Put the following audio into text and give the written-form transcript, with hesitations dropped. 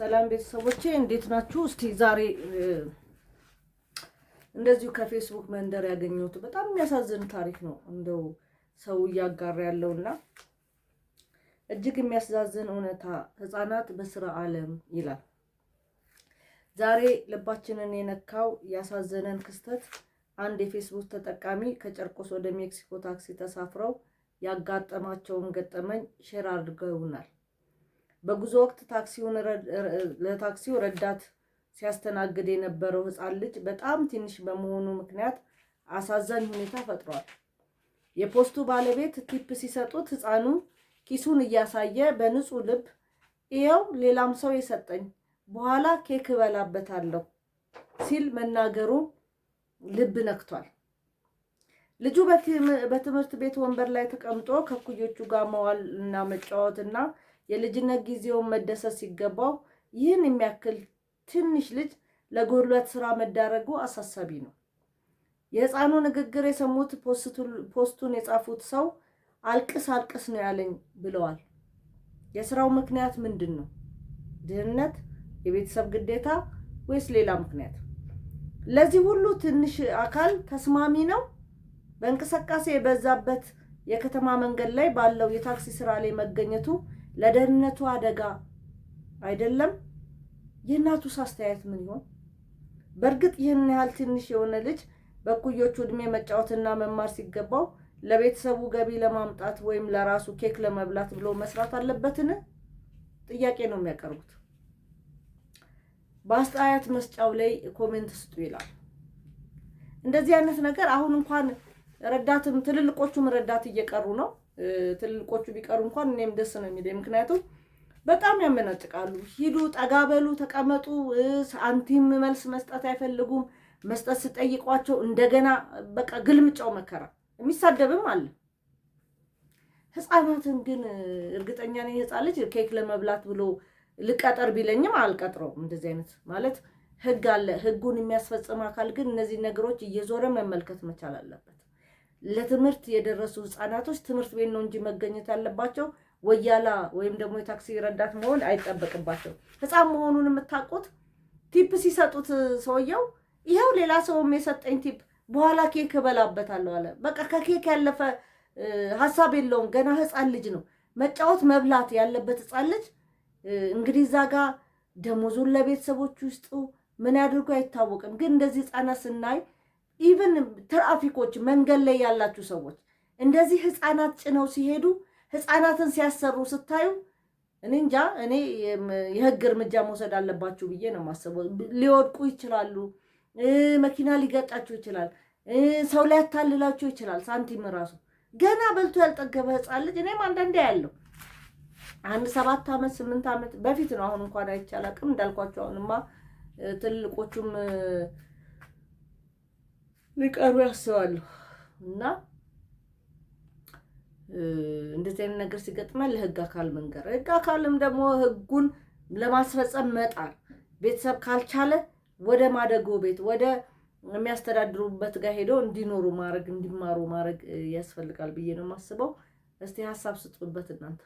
ሰላም ቤተሰቦቼ እንዴት ናችሁ? እስቲ ዛሬ እንደዚሁ ከፌስቡክ መንደር ያገኘሁት በጣም የሚያሳዝን ታሪክ ነው። እንደው ሰው እያጋራ ያለውና እጅግ የሚያሳዝን እውነታ ህፃናት በስራ ዓለም ይላል። ዛሬ ልባችንን የነካው ያሳዘነን ክስተት አንድ የፌስቡክ ተጠቃሚ ከጨርቆስ ወደ ሜክሲኮ ታክሲ ተሳፍረው ያጋጠማቸውን ገጠመኝ ሼር አድርገውናል። በጉዞ ወቅት ለታክሲው ረዳት ሲያስተናግድ የነበረው ህፃን ልጅ በጣም ትንሽ በመሆኑ ምክንያት አሳዛኝ ሁኔታ ፈጥሯል። የፖስቱ ባለቤት ቲፕ ሲሰጡት ህፃኑ ኪሱን እያሳየ በንጹህ ልብ ይኸው ሌላም ሰው የሰጠኝ በኋላ ኬክ እበላበታለሁ ሲል መናገሩ ልብ ነክቷል። ልጁ በትምህርት ቤት ወንበር ላይ ተቀምጦ ከኩዮቹ ጋር መዋል እና መጫወትና የልጅነት ጊዜውን መደሰት ሲገባው ይህን የሚያክል ትንሽ ልጅ ለጉልበት ስራ መዳረጉ አሳሳቢ ነው። የህፃኑ ንግግር የሰሙት ፖስቱን የጻፉት ሰው አልቅስ ነው ያለኝ ብለዋል። የስራው ምክንያት ምንድን ነው? ድህነት፣ የቤተሰብ ግዴታ ወይስ ሌላ ምክንያት? ለዚህ ሁሉ ትንሽ አካል ተስማሚ ነው? በእንቅስቃሴ የበዛበት የከተማ መንገድ ላይ ባለው የታክሲ ስራ ላይ መገኘቱ ለደህንነቱ አደጋ አይደለም? የእናቱስ አስተያየት ምን ይሆን? በእርግጥ ይህን ያህል ትንሽ የሆነ ልጅ በኩዮቹ እድሜ መጫወትና መማር ሲገባው ለቤተሰቡ ገቢ ለማምጣት ወይም ለራሱ ኬክ ለመብላት ብሎ መስራት አለበትን? ጥያቄ ነው የሚያቀርቡት። በአስተያየት መስጫው ላይ ኮሜንት ስጡ ይላል። እንደዚህ አይነት ነገር አሁን እንኳን ረዳትም ትልልቆቹም ረዳት እየቀሩ ነው። ትልልቆቹ ቢቀሩ እንኳን እኔም ደስ ነው የሚለኝ። ምክንያቱም በጣም ያመናጭቃሉ። ሂዱ፣ ጠጋበሉ፣ ተቀመጡ፣ ሳንቲም መልስ መስጠት አይፈልጉም። መስጠት ስጠይቋቸው እንደገና በቃ ግልምጫው መከራ። የሚሳደብም አለ። ህፃናትን ግን እርግጠኛ ነኝ ህፃን ልጅ ኬክ ለመብላት ብሎ ልቀጠር ቢለኝም አልቀጥረውም። እንደዚህ አይነት ማለት ህግ አለ። ህጉን የሚያስፈጽም አካል ግን እነዚህ ነገሮች እየዞረ መመልከት መቻል አለበት። ለትምህርት የደረሱ ህፃናቶች ትምህርት ቤት ነው እንጂ መገኘት ያለባቸው ወያላ ወይም ደግሞ የታክሲ ረዳት መሆን አይጠበቅባቸው። ህፃን መሆኑን የምታውቁት ቲፕ ሲሰጡት ሰውየው ይሄው ሌላ ሰውም የሰጠኝ ቲፕ በኋላ ኬክ እበላበታለሁ አለ። በቃ ከኬክ ያለፈ ሀሳብ የለውም። ገና ህፃን ልጅ ነው። መጫወት መብላት ያለበት ህፃን ልጅ እንግዲህ እዛ ጋር ደሞዙን ለቤተሰቦቹ ውስጡ ምን ያድርጉ አይታወቅም። ግን እንደዚህ ህፃናት ስናይ ኢቭን ትራፊኮች መንገድ ላይ ያላችሁ ሰዎች እንደዚህ ህፃናት ጭነው ሲሄዱ ህፃናትን ሲያሰሩ ስታዩ እኔ እንጃ። እኔ የህግ እርምጃ መውሰድ አለባችሁ ብዬ ነው የማስበው። ሊወድቁ ይችላሉ፣ መኪና ሊገጫቸው ይችላል፣ ሰው ሊያታልላቸው ይችላል። ሳንቲም ራሱ ገና በልቶ ያልጠገበ ህፃን ልጅ እኔም አንዳንዴ ያለው 7 ዓመት 8 ዓመት በፊት ነው። አሁን እንኳን አይቻላቅም እንዳልኳቸው። አሁንማ ትልቆቹም ሊቀሩ ያስባሉ። እና እንደዚህ አይነት ነገር ሲገጥመን ለህግ አካል መንገር፣ ህግ አካልም ደግሞ ህጉን ለማስፈጸም መጣር፣ ቤተሰብ ካልቻለ ወደ ማደጎ ቤት ወደ የሚያስተዳድሩበት ጋር ሄደው እንዲኖሩ ማድረግ እንዲማሩ ማድረግ ያስፈልጋል ብዬ ነው የማስበው። እስቲ ሀሳብ ስጡበት እናንተ።